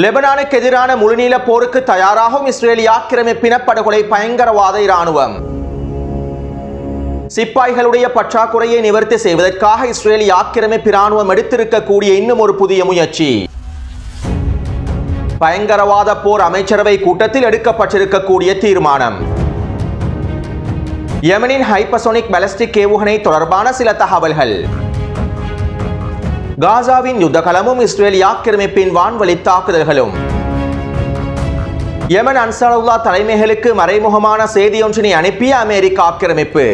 லெபனானுக்கு எதிரான முழுநீள போருக்கு தயாராகும் இஸ்ரேலிய ஆக்கிரமிப்பின படுகொலை பயங்கரவாத இராணுவம். சிப்பாய்களுடைய பற்றாக்குறையை நிவர்த்தி செய்வதற்காக இஸ்ரேலிய ஆக்கிரமிப்பு இராணுவம் எடுத்திருக்கக்கூடிய இன்னும் ஒரு புதிய முயற்சி. பயங்கரவாத போர் அமைச்சரவை கூட்டத்தில் எடுக்கப்பட்டிருக்கக்கூடிய தீர்மானம். யெமனின் ஹைப்பர்சோனிக் பாலிஸ்டிக் ஏவுகணை தொடர்பான சில தகவல்கள். காசாவின் யுத்தகலமும் இஸ்ரேலிய ஆக்கிரமிப்பின் வான்வழி தாக்குதல்களும். யெமன் அன்சாருல்லாஹ் தலைமைகளுக்கு மறைமுகமான செய்தியொன்றினை அனுப்பிய அமெரிக்க ஆக்கிரமிப்பு.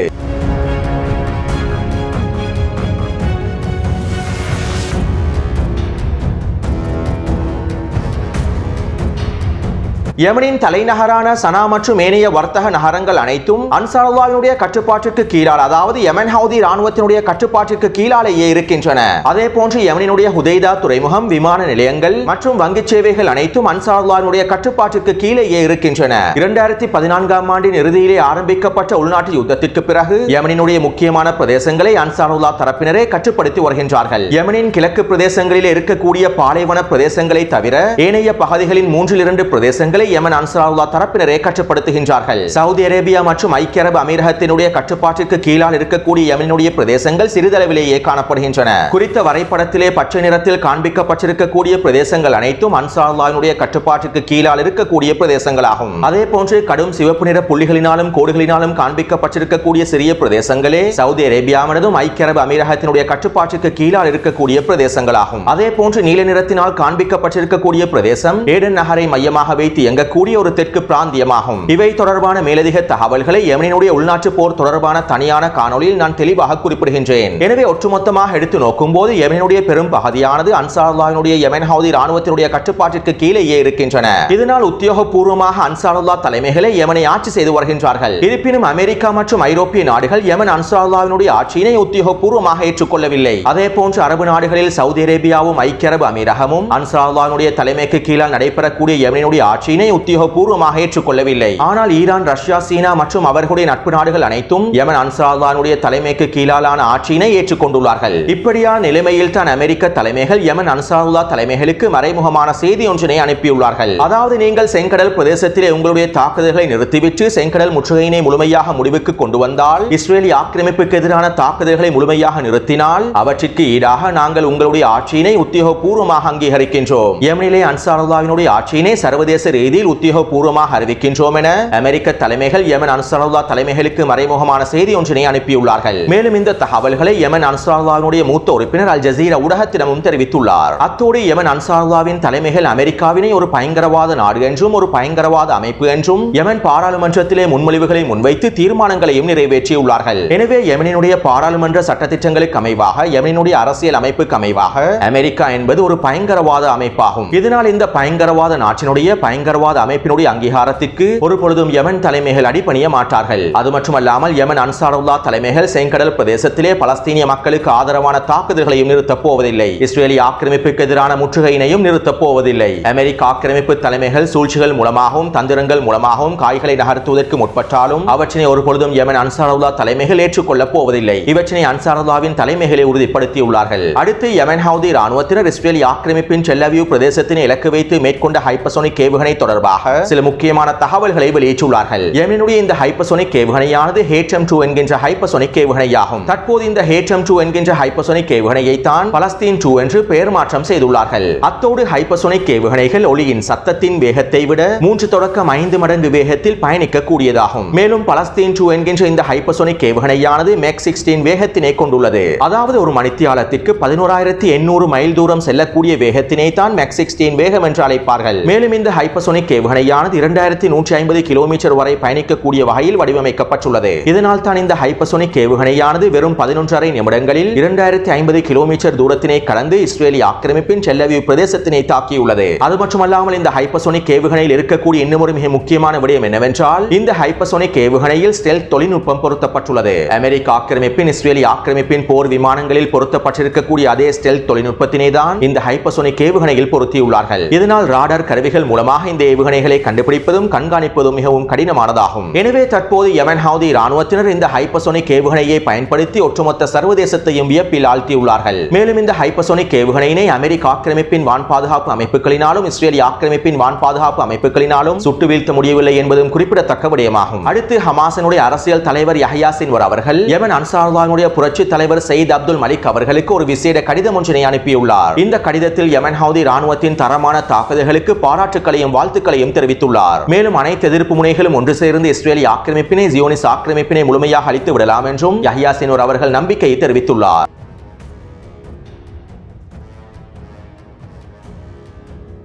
யெமனின் தலைநகரான சனா மற்றும் ஏனைய வர்த்தக நகரங்கள் அனைத்தும் அன்சாருல்லாஹ்வுடைய கட்டுப்பாட்டிற்கு கீழால், அதாவது யெமன் ஹவுதி ராணுவத்தினுடைய கட்டுப்பாட்டிற்கு கீழாலேயே இருக்கின்றன. அதே போன்று யெமனினுடைய ஹுதைதா துறைமுகம், விமான நிலையங்கள் மற்றும் வங்கி சேவைகள் அனைத்தும் அன்சாருல்லாஹ்வுடைய கட்டுப்பாட்டிற்கு கீழேயே இருக்கின்றன. 2014ஆம் ஆண்டின் இறுதியிலே ஆரம்பிக்கப்பட்ட உள்நாட்டு யுத்தத்திற்கு பிறகு யெமனினுடைய முக்கியமான பிரதேசங்களை அன்சாருல்லாஹ் தரப்பினரே கட்டுப்படுத்தி வருகின்றார்கள். யெமனின் கிழக்கு பிரதேசங்களில் இருக்கக்கூடிய பாலைவன பிரதேசங்களை தவிர ஏனைய பகுதிகளின் 3-2 பிரதேசங்களை யெமன் அன்சாருல்லாஹ் தரப்பினரே கட்டுப்படுத்துகின்றார்கள். சவுதி அரேபியா மற்றும் ஐக்கிய அரபு அமீரகத்தினுடைய கட்டுப்பாட்டிற்கு கீழால் இருக்கக்கூடிய யெமனினுடைய பிரதேசங்கள் சிறிதளவிலேயே காணப்படுகின்றன. குறித்த வரைபடத்திலே பச்சை நிறத்தில் காண்பிக்கப்பட்டிருக்கக்கூடிய பிரதேசங்கள் அனைத்தும் அன்சாருல்லாஹ்வுடைய கட்டுப்பாட்டிற்கு கீழால் இருக்கக்கூடிய பிரதேசங்களாகும். அதே போன்று கடும் சிவப்பு நிற புள்ளிகளினாலும் கோடுகளினாலும் காண்பிக்கப்பட்டிருக்கக்கூடிய சிறிய பிரதேசங்களே சவுதி அரேபியாவினதும் ஐக்கிய அரபு அமீரகத்தினுடைய கட்டுப்பாட்டிற்கு கீழால் இருக்கக்கூடிய பிரதேசங்களாகும். அதே போன்று நீல நிறத்தினால் காண்பிக்கப்பட்டிருக்கக்கூடிய பிரதேசம் ஏடன் நகரை மையமாக வைத்து கூடிய ஒரு தெற்கு பிராந்தியமாகும். இவை தொடர்பான மேலதிக தகவல்களை யெமனினுடைய உள்நாட்டு போர் தொடர்பான தனியான காணொலியில் நான் தெளிவாக குறிப்பிடுகின்றேன். எனவே ஒட்டுமொத்தமாக எடுத்து நோக்கும் போது யெமனினுடைய பெரும் பகுதியானது அன்சாருல்லாஹ்வுடைய யெமன் ஹவுதி ராணுவத்தினுடைய கட்டுப்பாட்டிற்கு கீழேயே இருக்கின்றன. இதனால் உத்தியோகபூர்வமாக அன்சாருல்லாஹ் தலைமைகளை யெமனை ஆட்சி செய்து வருகின்றார்கள். இருப்பினும் அமெரிக்கா மற்றும் ஐரோப்பிய நாடுகள் யெமன் அன்சாருல்லாஹ்வுடைய ஆட்சியினை உத்தியோகபூர்வமாக ஏற்றுக்கொள்ளவில்லை. அதே போன்று அரபு நாடுகளில் சவுதி அரேபியாவும் ஐக்கிய அரபு அமீரகமும் அன்சாருல்லாஹ்வுடைய தலைமைக்கு கீழால் நடைபெறக்கூடிய யெமனினுடைய ஆட்சியினை உத்தியோகபூர்வமாக ஏற்றுக்கொள்ளவில்லை. ஆனால் ஈரான், ரஷ்யா, சீனா மற்றும் அவர்களுடைய நட்பு நாடுகள் அனைத்தும் யெமன் அன்சாருல்லாஹ்வுடைய தலைமைக்கு கீழான ஆட்சியினை ஏற்றுக்கொண்டுள்ளார்கள். இப்படியான நிலைமையில் தான் அமெரிக்க தலைமைகள் யெமன் அன்சாருல்லாஹ் தலைமைகளுக்கு மறைமுகமான செய்தி ஒன்றினை அனுப்பியுள்ளார்கள். அதாவது, நீங்கள் செங்கடல் பிரதேசத்திலே உங்களுடைய தாக்குதல்களை நிறுத்திவிட்டு செங்கடல் முற்றுகையினை முழுமையாக முடிவுக்கு கொண்டு வந்தால், இஸ்ரேலிய ஆக்கிரமிப்புக்கு எதிரான தாக்குதல்களை முழுமையாக நிறுத்தினால், அவற்றிற்கு ஈடாக நாங்கள் உங்களுடைய ஆட்சியினை உத்தியோகபூர்வமாக அங்கீகரிக்கின்றோம். யெமனிலே அன்சாருல்லாஹ்வினுடைய ஆட்சியினை சர்வதேச ரீதியில் உத்தியோகபூர்வமாக அறிவிக்கின்றோம் என அமெரிக்க தலைமைகள் யெமன் அன்சாருல்லாஹ் தலைமைகளுக்கு மறைமுகமான செய்தி ஒன்றினை அனுப்பியுள்ளார்கள். மேலும் இந்த தகவல்களை யெமன் அன்சாருல்லாஹ்வுடைய மூத்த உறுப்பினர் அல் ஜசீரா ஊடகத்திடமும் தெரிவித்துள்ளார். அத்தோடு யெமன் அன்சாருல்லாஹ்வின் தலைமைகள் அமெரிக்காவினை ஒரு பயங்கரவாத நாடு என்றும் ஒரு பயங்கரவாத அமைப்பு என்றும் யெமன் பாராளுமன்றத்திலே முன்மொழிவுகளை முன்வைத்து தீர்மானங்களையும் நிறைவேற்றியுள்ளார்கள். எனவே யெமனினுடைய பாராளுமன்ற சட்டத்திட்டங்களுக்கு அமைவாக, யெமனினுடைய அரசியல் அமைப்புக்கு அமைவாக அமெரிக்கா என்பது ஒரு பயங்கரவாத அமைப்பாகும். இதனால் இந்த பயங்கரவாத நாட்டினுடைய பயங்கரவாத அமைப்பினுடைய அங்கீகாரத்திற்கு ஒரு பொழுதும் யெமன் தலைமைகள் அடிபணிய மாட்டார்கள். அது மட்டுமல்லாமல் யெமன் அன்சாருல்லாஹ் தலைமைகள் செங்கடல் பிரதேசத்திலே பலஸ்தீனிய மக்களுக்கு ஆதரவான தாக்குதல்களையும் நிறுத்தப் போவதில்லை. இஸ்ரேலிய ஆக்கிரமிப்புக்கு எதிரான முற்றுகையினையும் நிறுத்தப் போவதில்லை. அமெரிக்க ஆக்கிரமிப்பு தலைமைகள் சூழ்ச்சிகள் மூலமாகவும் தந்திரங்கள் மூலமாகவும் காய்களை நகர்த்துவதற்கு முற்பட்டாலும் அவற்றினை ஒரு பொழுதும் யெமன் அன்சாருல்லாஹ் தலைமைகள் ஏற்றுக்கொள்ளப் போவதில்லை. இவற்றினை அன்சாருல்லாஹ்வின் தலைமைகளை உறுதிப்படுத்தியுள்ளார்கள். அடுத்து யெமன் ஹவுதி ராணுவத்தினர் இஸ்ரேலிய ஆக்கிரமிப்பின் டெல்-அவீவ் பிரதேசத்தினை இலக்கு வைத்து மேற்கொண்ட ஹைப்பர்சோனிக் ஏவுகணை தொடர்பாக சில முக்கியமான தகவல்களை வெளியிட்டுள்ளார்கள். யெமனினுடைய இந்த ஹைப்பர்சோனிக் ஏவுகணையானது HM-2 என்கின்ற ஹைப்பர்சோனிக் ஏவுகணையாகும். தற்போது இந்த HM-2 என்கின்ற ஹைப்பர்சோனிக் ஏவுகணையை தான் பலஸ்தீன் 2 என்று பெயர் மாற்றம் செய்துள்ளார்கள். அத்தோடு ஹைப்பர்சோனிக் ஏவுகணைகள் ஒளியின் சத்தத்தின் வேகத்தை விட 3 தொடக்கம் 5 மடங்கு வேகத்தில் பயணிக்க கூடியதாகும். மேலும் பலஸ்தீன் 2 என்கின்ற இந்த ஹைப்பர்சோனிக் ஏவுகணையானது மேக் 16 வேகத்தினை கொண்டுள்ளது. அதாவது ஒரு மணித்தியாலத்திற்கு 11,800 மைல் தூரம் செல்லக்கூடிய வேகத்தினை தான் மேக் 16 வேகம் என்று அழைப்பார்கள். மேலும் இந்த ஹைப்பர்சோனிக் ஏவுகணையானது 2150 கிலோமீட்டர் வரை பயணிக்கக்கூடிய வகையில் வடிவமைக்கப்பட்டுள்ளது. இதனால் தான் இந்த ஹைப்பர்சோனிக் ஏவுகணையானது வெறும் 11.5 நிமிடங்களில் 2050 கிலோமீட்டர் தூரத்தினை கடந்து இஸ்ரேலிய ஆக்கிரமிப்பின் டெல்-அவீவ் பிரதேசத்தினை தாக்கியுள்ளது. அது மட்டுமல்லாமல் இந்த ஹைப்பர்சோனிக் ஏவுகணையில் இருக்கக்கூடிய இன்னொரு மிக முக்கியமான விடயம் என்னவென்றால், இந்த ஹைப்பர்சோனிக் ஏவுகணையில் ஸ்டெல்த் தொழில்நுட்பம் பொருத்தப்பட்டுள்ளது. அமெரிக்க ஆக்கிரமிப்பின் இஸ்ரேலிய ஆக்கிரமிப்பின் போர் விமானங்களில் பொருத்தப்பட்டிருக்கக்கூடிய அதே ஸ்டெல்த் தொழில்நுட்பத்தினை தான் இந்த ஹைப்பர்சோனிக் ஏவுகணையில் பொருத்தியுள்ளார்கள். இதனால் ராடார் கருவிகள் மூலமாக இந்த ஈரானுடைய ஏவுகணைகளை கண்டுபிடிப்பதும் கண்காணிப்பதும் மிகவும் கடினமானதாகும். எனவே தற்போது யெமன் ஹவுதி இராணுவத்தினர் இந்த ஹைப்பர்சோனிக் ஏவுகணையை பயன்படுத்தி ஒட்டுமொத்த சர்வதேசத்தையும் வியப்பில் ஆழ்த்தியுள்ளார்கள். மேலும் இந்த ஹைப்பர்சோனிக் ஏவுகணையினை அமெரிக்க ஆக்கிரமிப்பின் வான் பாதுகாப்பு அமைப்புகளினாலும் இஸ்ரேலிய ஆக்கிரமிப்பின் வான் பாதுகாப்பு அமைப்புகளினாலும் சுட்டு வீழ்த்த முடியவில்லை என்பதும் குறிப்பிடத்தக்க விடயமாகும். அடுத்து ஹமாஸினுடைய அரசியல் தலைவர் யஹ்யா சின்வர் அவர்கள் யெமன் அன்சாருல்லாஹ்வுடைய புரட்சி தலைவர் சயீத் அப்துல் மலிக் அவர்களுக்கு ஒரு விசேட கடிதம் ஒன்றினை அனுப்பியுள்ளார். இந்த கடிதத்தில் யெமன் ஹவுதி இராணுவத்தின் தரமான தாக்குதல்களுக்கு பாராட்டுக்களையும் வாழ்த்துக்களையும் தெரிவித்துள்ளார். மேலும் அனைத்து எதிர்ப்பு முனைகளும் ஒன்று சேர்ந்து இஸ்ரேலிய ஆக்கிரமிப்பினை ஜியோனிஸ் ஆக்கிரமிப்பினை முழுமையாக அழித்து விடலாம் என்றும் யஹ்யா சின்வர் அவர்கள் நம்பிக்கையை தெரிவித்துள்ளார்.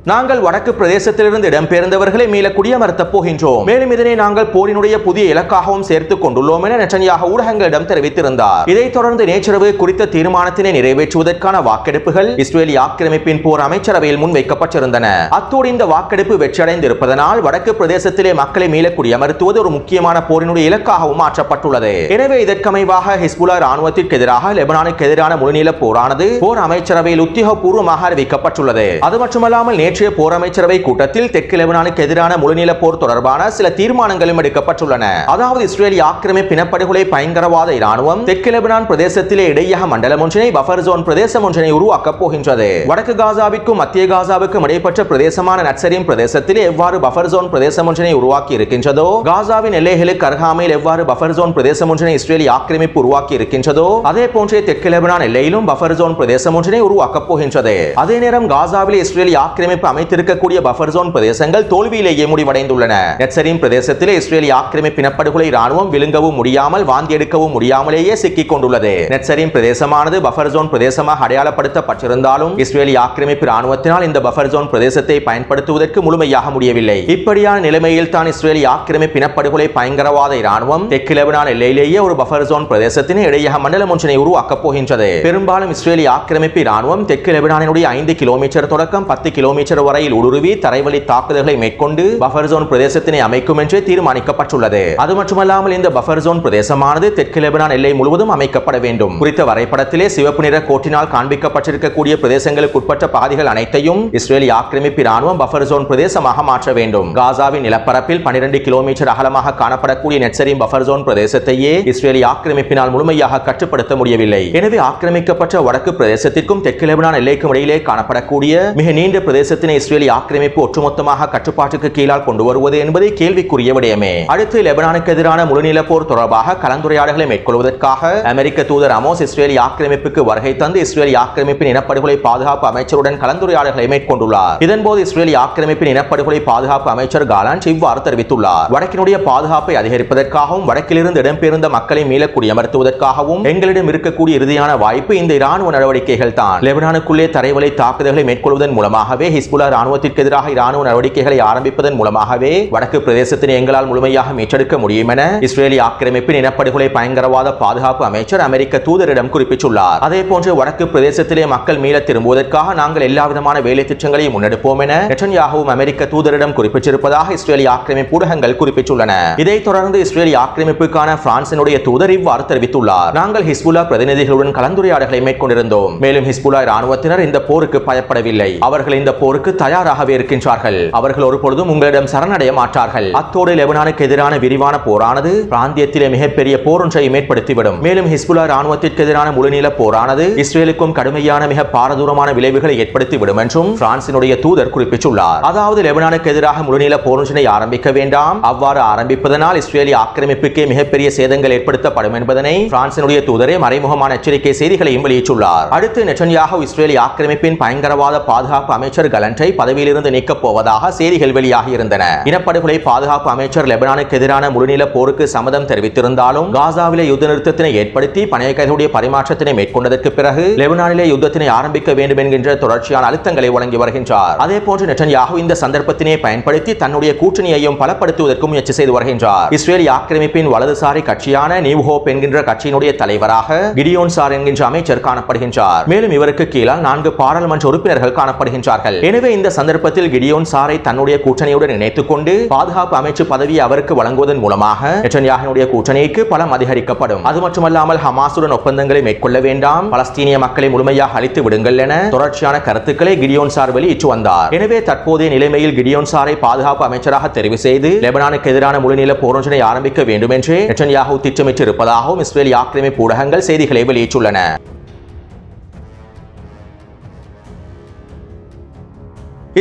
நாங்கள் வடக்கு பிரதேசத்திலிருந்து இடம்பெயர்ந்தவர்களை மீள குடியமர்த்தப் போகின்றோம். மேலும் இதனை நாங்கள் போரினுடைய புதிய இலக்காகவும் சேர்த்துக் கொண்டுள்ளோம் என நெட்டன்யாஹு ஊடகங்களிடம் தெரிவித்திருந்தார். இதைத் தொடர்ந்து நேற்றிரவு குறித்த தீர்மானத்தினை நிறைவேற்றுவதற்கான வாக்கெடுப்புகள் இஸ்ரேலிய ஆக்கிரமிப்பின் போர் அமைச்சரவையில் முன்வைக்கப்பட்டிருந்தன. அத்தோடு இந்த வாக்கெடுப்பு வெற்றியடைந்திருப்பதனால் வடக்கு பிரதேசத்திலே மக்களை மீள குடியமர்த்துவது ஒரு முக்கியமான போரினுடைய இலக்காகவும் மாற்றப்பட்டுள்ளது. எனவே இதற்கமைவாக ஹிஸ்புல்லா இராணுவத்திற்கு எதிராக லெபனானுக்கு எதிரான முழுநீள போரானது போர் அமைச்சரவையில் உத்தியோகபூர்வமாக அறிவிக்கப்பட்டுள்ளது. அது மட்டுமல்லாமல் நேற்றைய போர் அமைச்சரவை கூட்டத்தில் தெற்கு லெபனானுக்கு எதிரான முழுநீள போர் தொடர்பான சில தீர்மானங்களும் எடுக்கப்பட்டுள்ளன. அதாவது இஸ்ரேலிய ஆக்கிரமிப்பு இனப்படுகொலை பயங்கரவாத இராணுவம் தெற்கு லெபனான் பிரதேசத்திலே இடையக மண்டலம் ஒன்றினை பஃபர் ஜோன் பிரதேசம் ஒன்றினை உருவாக்கப் போகின்றது. வடக்கு காசாவிற்கும் மத்திய காசாவுக்கும் இடைப்பட்ட பிரதேசமான நட்சரின் பிரதேசத்திலே எவ்வாறு பஃபர் ஜோன் பிரதேசம் ஒன்றினை உருவாக்கி இருக்கின்றதோ, காசாவின் எல்லைகளுக்கு அருகாமையில் எவ்வாறு பஃபர் ஜோன் பிரதேசம் ஒன்றினை இஸ்ரேலிய ஆக்கிரமிப்பு உருவாக்கி இருக்கின்றதோ, அதே போன்றே தெற்கு லெபனான் எல்லையிலும் பஃபர் ஜோன் பிரதேசம் ஒன்றினை உருவாக்கப் போகின்றது. அதே நேரம் காசாவிலே இஸ்ரேலிய ஆக்கிரமிப்பு அமைத்திருக்கக்கூடிய பஃபர் ஜோன் பிரதேசங்கள் தோல்வியிலேயே முடிவடைந்துள்ளன. நட்சரின் பிரதேசத்திலே இஸ்ரேலிய ஆக்கிரமிப்பு இனப்படுகொலை இராணுவம் விழுங்கவும் முடியாமல் வாந்தி எடுக்கவும் முடியாமலேயே சிக்கிக் கொண்டுள்ளது. நட்சரின் பிரதேசமானது பஃபர் ஜோன் பிரதேசமாக அடையாளப்படுத்தப்பட்டிருந்தாலும் இஸ்ரேலிய ஆக்கிரமிப்பு இராணுவத்தினால் இந்த பஃபர் ஜோன் பிரதேசத்தை பயன்படுத்துவதற்கு முழுமையாக முடியவில்லை. இப்படியான நிலைமையில் தான் இஸ்ரேலிய ஆக்கிரமிப்பு இனப்படுகொலை பயங்கரவாத இராணுவம் தெற்கு லெபனான் எல்லையிலேயே ஒரு பஃபர் ஜோன் பிரதேசத்தினை இடையக மண்டலம் ஒன்றினை உருவாக்கப் போகின்றது. பெரும்பாலும் இஸ்ரேலிய ஆக்கிரமிப்பு இராணுவம் தெற்கு லெபனானுடைய 5 கிலோமீட்டர் தொடக்கம் 10 கிலோமீட்டர் வரையில் ஊடுருவி தரைவழி தாக்குதல்களை மேற்கொண்டு பஃபர் ஜோன் பிரதேசத்தினை அமைக்கும் என்று தீர்மானிக்கப்பட்டுள்ளது. அது மட்டுமல்லாமல் இந்த பஃபர் ஜோன் பிரதேசமானது தெற்கு லெபனான் எல்லை முழுவதும் அமைக்கப்பட வேண்டும். குறித்த வரைபடத்திலே சிவப்பு நிற கோட்டினால் காண்பிக்கப்பட்டிருக்கக்கூடிய பிரதேசங்களுக்கு உட்பட்ட பாதிகள் அனைத்தையும் இஸ்ரேலிய ஆக்கிரமிப்பு இராணுவம் பஃபர் ஜோன் பிரதேசமாக மாற்ற வேண்டும். காசாவின் நிலப்பரப்பில் 12 கிலோமீட்டர் அகலமாக காணப்படக்கூடிய நெட்சரின் பஃபர் ஜோன் பிரதேசத்தையே இஸ்ரேலிய ஆக்கிரமிப்பினால் முழுமையாக கட்டுப்படுத்த முடியவில்லை. எனவே ஆக்கிரமிக்கப்பட்ட வடக்கு பிரதேசத்திற்கும் தெற்கு லெபனான் எல்லைக்கும் இடையிலே காணப்படக்கூடிய மிக நீண்ட பிரதேசத்தினை இஸ்ரேலிய ஆக்கிரமிப்பு ஒட்டுமொத்தமாக கட்டுப்பாட்டுக்கு கீழால் கொண்டு வருவது என்பதை கேள்விக்குரிய விடயமே. அடுத்து லெபனானுக்கு எதிரான முழுநீள போர் தொடர்பாக கலந்துரையாடல்களை மேற்கொள்வதற்காக அமெரிக்க தூதர் அமோஸ் இஸ்ரேலிய ஆக்கிரமிப்புக்கு வருகை தந்து இஸ்ரேலிய ஆக்கிரமிப்பின் இனப்படுகொலை பாதுகாப்பு அமைச்சருடன் கலந்துரையாடல்களை மேற்கொண்டுள்ளார். இதன்போது இஸ்ரேலிய ஆக்கிரமிப்பின் இனப்படுகொலை பாதுகாப்பு அமைச்சர் காலாண்ட் இவ்வாறு தெரிவித்துள்ளார். வடக்கினுடைய பாதுகாப்பை அதிகரிப்பதற்காகவும் வடக்கிலிருந்து இடம்பெயர்ந்த மக்களை மீள குடியமர்த்துவதற்காகவும் எங்களிடம் இருக்கக்கூடிய இறுதியான வாய்ப்பு இந்த இராணுவ நடவடிக்கைகள் தான். லெபனானுக்குள்ளே தரைவழி தாக்குதல்களை மேற்கொள்வதன் மூலமாகவே ஹிஸ்புல்லா இராணுவத்திற்கு எதிராக இராணுவ நடவடிக்கைகளை ஆரம்பிப்பதன் மூலமாகவே வடக்கு பிரதேசத்தினை எங்களால் முழுமையாக மீட்டெடுக்க முடியும் என இஸ்ரேலிய ஆக்கிரமிப்பின் இனப்படுகொலை பயங்கரவாத பாதுகாப்பு அமைச்சர் அமெரிக்க தூதரிடம் குறிப்பிட்டுள்ளார். அதே போன்று வடக்கு பிரதேசத்திலே மக்கள் மீள திரும்புவதற்காக நாங்கள் எல்லா விதமான வேலை திட்டங்களையும் முன்னெடுப்போம் என நெட்டன்யாஹுவும் அமெரிக்க தூதரிடம் குறிப்பிட்டிருப்பதாக இஸ்ரேலிய ஆக்கிரமிப்பு ஊடகங்கள் குறிப்பிட்டுள்ளன. இதைத் தொடர்ந்து இஸ்ரேலிய ஆக்கிரமிப்புக்கான பிரான்சினுடைய தூதர் இவ்வாறு தெரிவித்துள்ளார். நாங்கள் ஹிஸ்புல்லா பிரதிநிதிகளுடன் கலந்துரையாடல்களை மேற்கொண்டிருந்தோம். மேலும் ஹிஸ்புல்லா இராணுவத்தினர் இந்த போருக்கு பயப்படவில்லை. அவர்கள் இந்த போருக்கு தயாராகவே இருக்கின்றார்கள். அவர்கள் ஒருபொழுதும் உங்களிடம் சரணடைய மாட்டார்கள். அத்தோடு லெபனானுக்கு எதிரான விரிவான போரானது பிராந்தியத்திலே மிகப்பெரிய போர் ஒன்றை ஏற்படுத்திவிடும். மேலும் ஹிஸ்புல்லா இராணுவத்திற்கு எதிரான முழுநீள போரானது இஸ்ரேலுக்கும் கடுமையான மிக பாரதூரமான விளைவுகளை ஏற்படுத்திவிடும் என்றும் பிரான்சினுடைய தூதர் குறிப்பிட்டுள்ளார். அதாவது லெபனானுக்கு எதிராக முழுநீள போர் ஒன்றினை ஆரம்பிக்க வேண்டாம். அவ்வாறு ஆரம்பிப்பதனால் இஸ்ரேலிய ஆக்கிரமிப்புக்கே மிகப்பெரிய சேதங்கள் ஏற்படுத்தப்படும் என்பதனை பிரான்சினுடைய தூதரே மறைமுகமான எச்சரிக்கை செய்திகளையும் வெளியிட்டுள்ளார். அடுத்து நெட்டன்யாஹு இஸ்ரேலிய ஆக்கிரமிப்பின் பயங்கரவாத பாதுகாப்பு அமைச்சர் கலண்டை பதவியிலிருந்து நீக்கப் போவதாக செய்திகள் வெளியாகி இருந்தன. இனப்படுகொலை பாதுகாப்பு அமைச்சர் லெபனானுக்கு எதிரான முழுநீள போருக்கு சம்மதம் தெரிவித்திருந்தாலும் காசாவிலே யுத்த நிறுத்தத்தினை ஏற்படுத்தி பணைய கைதிகளுடைய பரிமாற்றத்தினை மேற்கொண்டதற்கு பிறகு லெபனானிலே யுத்தத்தினை ஆரம்பிக்க வேண்டும் என்கின்ற தொடர்ச்சியான அழுத்தங்களை வழங்கி வருகின்றார். அதே போன்று நெட்டன்யாஹு இந்த சந்தர்ப்பத்தினை பயன்படுத்தி தன்னுடைய கூட்டணியையும் பலப்படுத்துவதற்கு முயற்சி செய்து வருகின்றார். இஸ்ரேலிய ஆக்கிரமிப்பின் வலதுசாரி கட்சியான நியூ ஹோப் என்கின்ற கட்சியினுடைய தலைவராக கிடியோன் சார் என்கின்ற அமைச்சர் காணப்படுகின்றார். மேலும் இவருக்கு கீழால் 4 பாராளுமன்ற உறுப்பினர்கள் காணப்படுகின்றார்கள். எனவே இந்த சந்தர்ப்பத்தில் கிடியோன் சாரை தன்னுடைய கூட்டணியுடன் இணைத்துக் கொண்டு பாதுகாப்பு அமைச்சு பதவியை அவருக்கு வழங்குவதன் மூலமாக நெட்டன்யாஹுவினுடைய கூட்டணிக்கு பலம் அதிகரிக்கப்படும். அது மட்டுமல்லாமல் ஹமாசுடன் ஒப்பந்தங்களை மேற்கொள்ள வேண்டாம், பலஸ்தீனிய மக்களை முழுமையாக அழித்து விடுங்கள் என தொடர்ச்சியான கருத்துக்களை கிடியோன் சார் வெளியிட்டு வந்தார். எனவே தற்போதைய நிலைமையில் கிடியோன் சாரை பாதுகாப்பு அமைச்சராக தெரிவு செய்து லெபனானுக்கு எதிரான முழுநீள போரொன்றினை ஆரம்பிக்க வேண்டும் என்று நெட்டன்யாஹு திட்டமிட்டு இருப்பதாகவும் இஸ்ரேல் ஆக்கிரமிப்பு ஊடகங்கள் செய்திகளை வெளியிட்டுள்ளன.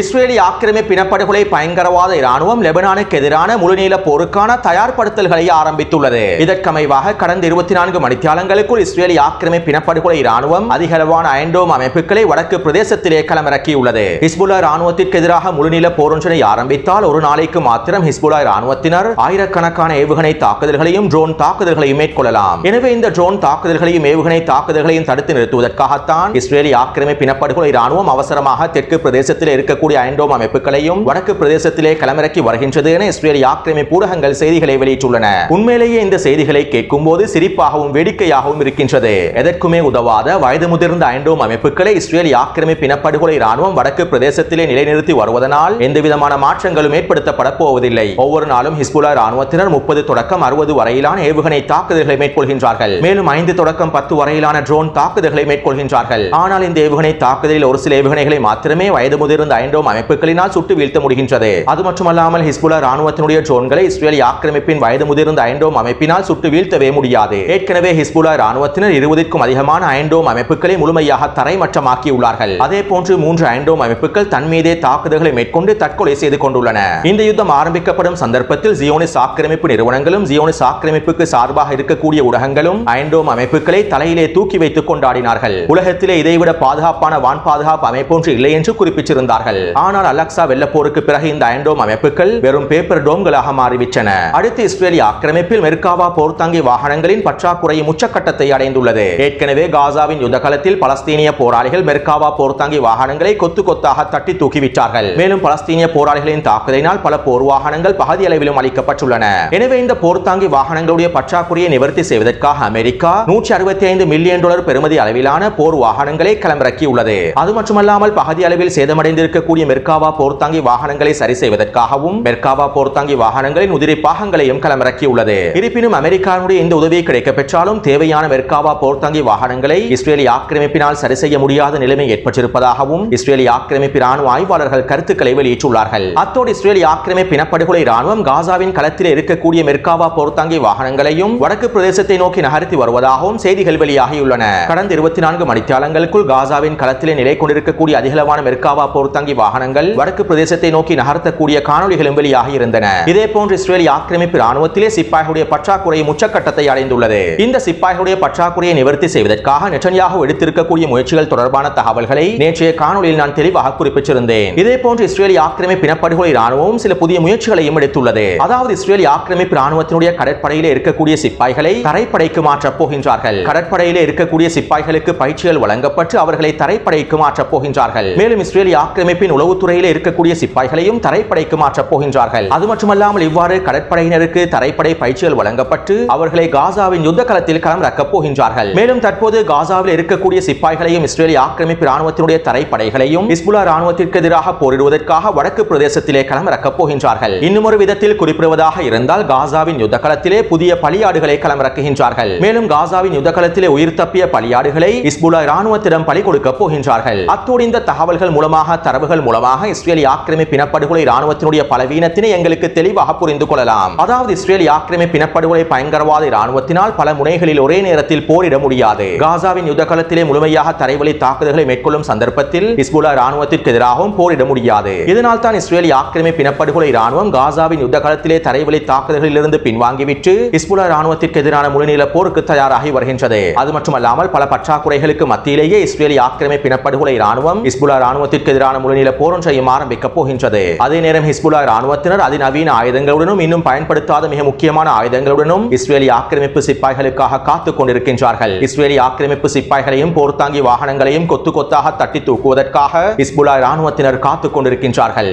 இஸ்ரேலி ஆக்கிரமிப்பு இனப்படுகொலை பயங்கரவாத இராணுவம் லெபனானுக்கு எதிரான முழுநீள போருக்கான தயார்படுத்தல்களை ஆரம்பித்துள்ளது. இதற்கமைவாக கடந்த 24 மணித்தியாலங்களுக்குள் இஸ்ரேலி ஆக்கிரமிப்பு இனப்படுகொலை இராணுவம் அதிகளவான அயன்டோம் அமைப்புகளை வடக்கு பிரதேசத்திலே களமிறக்கியுள்ளது. ஹிஸ்புல்லா இராணுவத்திற்கு எதிராக முழுநீள போரொன்றினை ஆரம்பித்தால் ஒரு நாளைக்கு மாத்திரம் ஹிஸ்புல்லா இராணுவத்தினர் ஆயிரக்கணக்கான ஏவுகணை தாக்குதல்களையும் ட்ரோன் தாக்குதல்களையும் மேற்கொள்ளலாம். எனவே இந்த ட்ரோன் தாக்குதல்களையும் ஏவுகணை தாக்குதல்களையும் தடுத்து நிறுத்துவதற்காகத்தான் இஸ்ரேலி ஆக்கிரமிப்பு இனப்படுகொலை இராணுவம் அவசரமாக தெற்கு பிரதேசத்தில் இருக்க அயன்டோம் அமைப்புகளையும் வடக்கு பிரதேசத்திலே களமிறக்கி வருகின்றது என இஸ்ரேலி ஆக்கிரமிப்பு ஊடகங்கள் செய்திகளை வெளியிட்டுள்ளன. உண்மையிலேயே இந்த செய்திகளை கேட்கும் போது சிரிப்பாகவும் வேடிக்கையாகவும் இருக்கின்றது. எதற்குமே உதவாத வயது முதிர்ந்த அயன்டோம் அமைப்புகளை இஸ்ரேலி ஆக்கிரமிப்பு இனப்படுகொலை இராணுவம் வடக்கு பிரதேசத்திலே நிலைநிறுத்தி வருவதனால் எந்தவிதமான மாற்றங்களும் ஏற்படுத்தப்பட போவதில்லை. ஒவ்வொரு நாளும் ஹிஸ்புல்லா இராணுவத்தினர் 30 தொடக்கம் 60 வரையிலான ஏவுகணை தாக்குதல்களை மேற்கொள்கின்றார்கள். மேலும் 5 தொடக்கம் 10 வரையிலான ட்ரோன் தாக்குதல்களை மேற்கொள்கின்றார்கள். ஆனால் இந்த ஏவுகணை தாக்குதலில் ஒரு சில ஏவுகணைகளை மாத்திரமே வயது முதிர்ந்த அமைப்புகளினால் சுட்டு வீழ்த்த முடிகின்றது. அது மட்டுமல்லாமல் ஹிஸ்புல்லா ராணுவத்தினுடைய ட்ரோன்களை இஸ்ரேலி ஆக்கிரமிப்பின் வயது முதிர்ந்த அயன்டோம் அமைப்பினால் சுட்டு வீழ்த்தவே முடியாது. ஏற்கனவே ஹிஸ்புல்லா ராணுவத்தினர் 20க்கும் அதிகமான அயன்டோம் அமைப்புகளை முழுமையாக தரைமட்டமாக்கியுள்ளார்கள். அதே போன்று 3 அயன்டோம் அமைப்புகள் தன்மீதே தாக்குதல்களை மேற்கொண்டு தற்கொலை செய்து கொண்டுள்ளன. இந்த யுத்தம் ஆரம்பிக்கப்படும் சந்தர்ப்பத்தில் ஜியோனிஸ் ஆக்கிரமிப்பு நிறுவனங்களும் ஜியோனிஸ் ஆக்கிரமிப்புக்கு சார்பாக இருக்கக்கூடிய ஊடகங்களும் அயன்டோம் அமைப்புகளை தலையிலே தூக்கி வைத்துக் கொண்டாடினார்கள். உலகத்திலே இதைவிட பாதுகாப்பான வான் பாதுகாப்பு அமைப்பொன்று இல்லை என்று குறிப்பிட்டிருந்தார்கள். ஆனால் அலக்சா வெள்ளப்போருக்கு பிறகு இந்த அயன்டோம் அமைப்புகள் வெறும் பேப்பர் டோம்களாக மாறிவிட்டன. அடுத்து இஸ்ரேலி ஆக்கிரமிப்பில் மெர்காவா போர்த்தாங்கி வாகனங்களின் பற்றாக்குறையும் உச்சக்கட்டத்தை அடைந்துள்ளது. ஏற்கனவே காசாவின் யுத்த காலத்தில் பலஸ்தீனிய போராளிகள் மெர்காவா போர்த்தாங்கி வாகனங்களை கொத்து கொத்தாக தட்டி தூக்கிவிட்டார்கள். மேலும் பலஸ்தீனிய போராளிகளின் தாக்குதலினால் பல போர் வாகனங்கள் பகுதி அளவிலும் அளிக்கப்பட்டுள்ளன. எனவே இந்த போர்த்தாங்கி வாகனங்களுடைய பற்றாக்குறையை நிவர்த்தி செய்வதற்காக அமெரிக்கா $165 மில்லியன் பெறுமதி அளவிலான போர் வாகனங்களை களமிறக்கியுள்ளது. அது மட்டுமல்லாமல் பகுதி அளவில் சேதமடைந்திருக்கக்கூடிய மெர்காவா போர்த்தாங்கி வாகனங்களை சரி செய்வதற்காகவும் மெர்காவா போர்த்தாங்கி வாகனங்களின் உதிரி பாகங்களையும் களமிறக்கியுள்ளது. இருப்பினும் அமெரிக்காவுடைய இந்த உதவி கிடைக்க பெற்றாலும் தேவையான மெர்காவா போர்த்தாங்கி வாகனங்களை இஸ்ரேலி ஆக்கிரமிப்பினால் சரி செய்ய முடியாத நிலைமை ஏற்பட்டிருப்பதாகவும் இஸ்ரேலி ஆக்கிரமிப்பு ராணுவ ஆய்வாளர்கள் கருத்துக்களை வெளியிட்டுள்ளார்கள். அத்தோடு இஸ்ரேலி ஆக்கிரமிப்பு இனப்படுகொலை ராணுவம் காசாவின் களத்தில் இருக்கக்கூடிய மெர்காவா போர்த்தாங்கி வாகனங்களையும் வடக்கு பிரதேசத்தை நோக்கி நகர்த்தி வருவதாகவும் செய்திகள் வெளியாகியுள்ளன. கடந்த 24 மணித்தியாலங்களுக்குள் காசாவின் களத்திலே நிலை கொண்டிருக்கக்கூடிய அதிகளவான மெர்காவா போர்த்தாங்கி வாகனங்கள் வடக்கு பிரதேசத்தை நோக்கி நகர்த்தக்கூடிய காணொளிகளும் வெளியாகி இருந்தன. இதே போன்று இஸ்ரேலி ஆக்கிரமிப்பு ராணுவத்திலே சிப்பாய்களுடைய பற்றாக்குறை உச்சக்கட்டத்தை அடைந்துள்ளது. இந்த சிப்பாய்களுடைய பற்றாக்குறையை நிவர்த்தி செய்வதற்காக நெட்டன்யாஹு எடுத்திருக்கக்கூடிய முயற்சிகள் தொடர்பான தகவல்களை நேற்றைய காணொளியில் நான் தெளிவாக குறிப்பிட்டிருந்தேன். இதே போன்று இஸ்ரேலி ஆக்கிரமிப்பு இனப்படுகொலை ராணுவம் சில புதிய முயற்சிகளையும் எடுத்துள்ளது. அதாவது இஸ்ரேலி ஆக்கிரமிப்பு ராணுவத்தினுடைய கடற்படையிலே இருக்கக்கூடிய சிப்பாய்களை தரைப்படைக்கு மாற்றப் போகின்றார்கள். கடற்படையிலே இருக்கக்கூடிய சிப்பாய்களுக்கு பயிற்சிகள் வழங்கப்பட்டு அவர்களை தரைப்படைக்கு மாற்றப் போகின்றார்கள். மேலும் இஸ்ரேலி ஆக்கிரமிப்பின் உளவுத்துறையில் இருக்கக்கூடிய சிப்பாய்களையும் தரைப்படைக்கு மாற்றப் போகின்றார்கள். அது மட்டுமல்லாமல் இவ்வாறு கடற்படையினருக்கு தரைப்படை பயிற்சிகள் வழங்கப்பட்டு அவர்களை காசாவின் யுத்த களத்தில் களமிறக்கப் போகின்றார்கள். மேலும் தற்போது காசாவில் இருக்கக்கூடிய சிப்பாய்களையும் இஸ்ரேலி ஆக்கிரமிப்பு ராணுவத்தினுடைய தரைப்படைகளையும் ஹிஸ்புல்லா ராணுவத்திற்கு எதிராக போரிடுவதற்காக வடக்கு பிரதேசத்திலே களமிறக்கப் போகின்றார்கள். இன்னும் ஒரு விதத்தில் குறிப்பிடுவதாக இருந்தால் காசாவின் யுத்த களத்திலே புதிய பலியாடுகளை களமிறக்குகின்றார்கள். மேலும் காசாவின் யுத்த களத்திலே உயிர் தப்பிய பலியாடுகளை ஹிஸ்புல்லா ராணுவத்திடம் பலி கொடுக்க போகின்றார்கள். அத்தோடு இந்த தகவல்கள் மூலமாக தரவுகள் மூலமாக இஸ்ரேலி ஆக்கிரமிப்பு இனப்படுகொலை ராணுவத்தினுடைய பலவீனத்தினை எங்களுக்கு தெளிவாக புரிந்து கொள்ளலாம். அதாவது இஸ்ரேலி ஆக்கிரமிப்பு இனப்படுகொலை பயங்கரவாத ராணுவத்தினால் பல முனைகளில் ஒரே நேரத்தில் போரிட முடியாது. காசாவின் யுத்த களத்திலே முழுமையாக தரைவழி தாக்குதல்களை மேற்கொள்ளும் சந்தர்ப்பத்தில் ஹிஸ்புல்லா ராணுவத்திற்கு எதிராகவும் போரிட முடியாது. இதனால் தான் இஸ்ரேலி ஆக்கிரமிப்பு இனப்படுகொலை ராணுவம் காசாவின் யுத்த களத்திலே தரைவழி தாக்குதல்களில் இருந்து பின்வாங்கிவிட்டு ஹிஸ்புல்லா ராணுவத்திற்கு எதிரான முழுநீள போருக்கு தயாராகி வருகின்றது. அது மட்டுமல்லாமல் பல பற்றாக்குறைகளுக்கு மத்தியிலேயே இஸ்ரேலி ஆக்கிரமிப்பு இனப்படுகொலை ராணுவம் ஹிஸ்புல்லா ராணுவத்திற்கு எதிரான முழுநீள போரொன்றையும் ஆரம்பிக்க போகின்றது. அதே நேரம் ஹிஸ்புல்லா ராணுவத்தினர் அதிநவீன ஆயுதங்களுடனும் இன்னும் பயன்படுத்தாத மிக முக்கியமான ஆயுதங்களுடனும் இஸ்ரேலி ஆக்கிரமிப்பு சிப்பாய்களுக்காக காத்துக் கொண்டிருக்கின்றார்கள். இஸ்ரேலி ஆக்கிரமிப்பு சிப்பாய்களையும் போர்த்தாங்கி வாகனங்களையும் கொத்து கொத்தாக தட்டி தூக்குவதற்காக ஹிஸ்புல்லா ராணுவத்தினர் காத்துக் கொண்டிருக்கின்றார்கள்.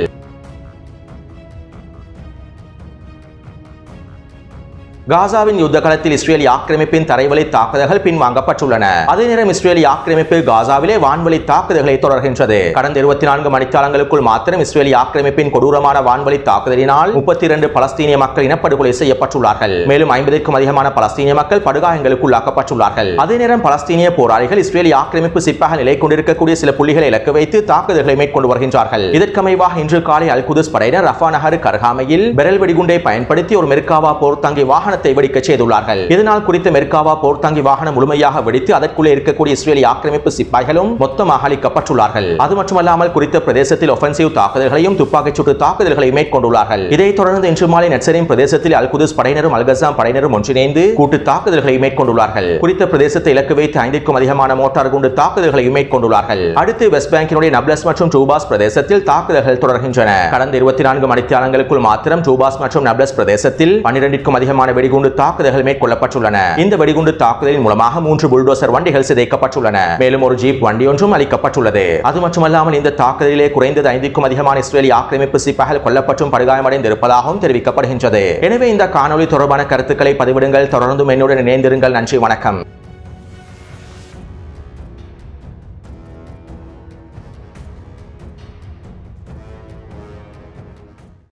காசாவின் யுத்த காலத்தில் இஸ்ரேலிய ஆக்கிரமிப்பின் தரைவழி தாக்குதல்கள் பின்வாங்கப்பட்டுள்ளன. அதே நேரம் இஸ்ரேலிய ஆக்கிரமிப்பு காசாவிலே வான்வழி தாக்குதல்களை தொடர்கின்றது. கடந்த 24 மணிக்காலங்களுக்குள் மாத்திரம் இஸ்ரேலிய ஆக்கிரமிப்பின் கொடூரமான வான்வழி தாக்குதலினால் 32 பலஸ்தீனிய மக்கள் இனப்படுகொலை செய்யப்பட்டுள்ளார்கள். மேலும் 50க்கும் அதிகமான பலஸ்தீனிய மக்கள் படுகாயங்களுக்குள்ளாக்கப்பட்டுள்ளார்கள். அதே நேரம் பலஸ்தீனிய போராளிகள் இஸ்ரேலிய ஆக்கிரமிப்பு சிப்பாக நிலை கொண்டிருக்கக்கூடிய சில புள்ளிகளை இலக்கு வைத்து தாக்குதல்களை மேற்கொண்டு வருகின்றார்கள். இதற்கமைவாக இன்று காலை அல் குதுஸ் படையினர் ரஃபா நகர் கர்ஹாமையில் பெரல் வெடிகுண்டை பயன்படுத்தி ஒரு மெர்காவா போர்த்தாங்கி வாகனத்தை வெடிக்க செய்துள்ளார்கள். இதனால் குறித்த மெர்காவா போர்த்தாங்கி வாகனம் முழுமையாக வெடித்து அதற்குள்ளே இருக்கக்கூடிய இஸ்ரேலிய ஆக்கிரமிப்பு சிப்பாய்களும் மொத்தமாக அழிக்கப்பட்டுள்ளார்கள். அது மட்டுமல்லாமல் குறித்த பிரதேசத்தில் ஒஃபென்சிவ் தாக்குதல்களையும் துப்பாக்கிச் சூட்டு தாக்குதல்களையும் மேற்கொண்டுள்ளார்கள். இதைத் தொடர்ந்து இன்று மாலை நெட்சரின் பிரதேசத்தில் அல் குதுஸ் படையினரும் அல் கஸாம் படையினரும் ஒன்றிணைந்து கூட்டு தாக்குதல்களை மேற்கொண்டுள்ளார்கள். குறித்த பிரதேசத்தை இலக்கு வைத்து 5க்கும் அதிகமான மோட்டார் குண்டு தாக்குதல்களையும் மேற்கொண்டுள்ளார்கள். அடுத்து வெஸ்ட் பேங்கினுடைய நப்லஸ் மற்றும் டூபாஸ் பிரதேசத்தில் தாக்குதல்கள் தொடர்கின்றன. கடந்த 24 மணித்தியாலங்களுக்குள் மாத்திரம் டூபாஸ் மற்றும் நப்லஸ் பிரதேசத்தில் 12க்கும் அதிகமான வெடிகுண்டு தாக்குதல்கள் மேற்கொள்ளப்பட்டுள்ளன. இந்த வெடிகுண்டு தாக்குதலின் மூலமாக 3 புல்டோசர் வண்டிகள் சிதைக்கப்பட்டுள்ளன. மேலும் ஒரு ஜீப் வண்டி ஒன்றும் அளிக்கப்பட்டுள்ளது. அது மட்டுமல்லாமல் இந்த தாக்குதலிலே குறைந்தது 5க்கும் அதிகமான இஸ்ரேலிய ஆக்கிரமிப்பு சிப்பாய்கள் கொல்லப்பட்டும் படுகாயமடைந்து இருப்பதாகவும் தெரிவிக்கப்படுகின்றது. எனவே இந்த காணொலி தொடர்பான கருத்துக்களை பதிவிடுங்கள். தொடர்ந்தும் என்னுடன் இணைந்திருங்கள். நன்றி, வணக்கம்.